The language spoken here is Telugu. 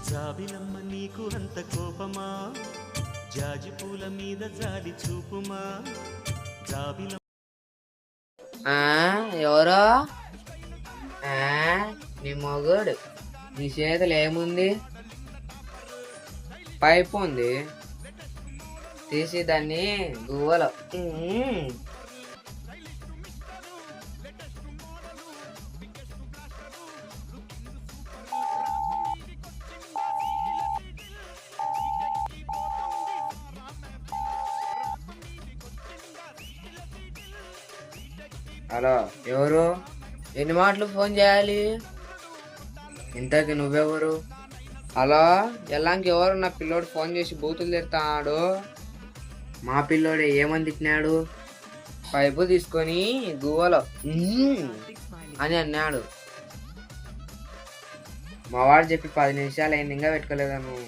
జాబిలమ్మ నీకు అంత కోపమా జాజి పూల మీద జాలి చూపుమా జాబిలమ్మ ఎవరో నీ మొగుడు నీ చేతులు ఏముంది పైపు ఉంది తీసి దాన్ని గువ్వలో హలో ఎవరు ఎన్ని మాటలు ఫోన్ చేయాలి ఇంతకి నువ్వెవరు హలో ఎల్లాంకి ఎవరు నా పిల్లోడు ఫోన్ చేసి బూతులు తిడతాడు మా పిల్లోడే ఏమని తిట్టినాడు పైపు తీసుకొని గువ్వలో అని అన్నాడు మా వాడు చెప్పి 10 నిమిషాలు అయింది ఇంకా పెట్టుకోలేదా నువ్వు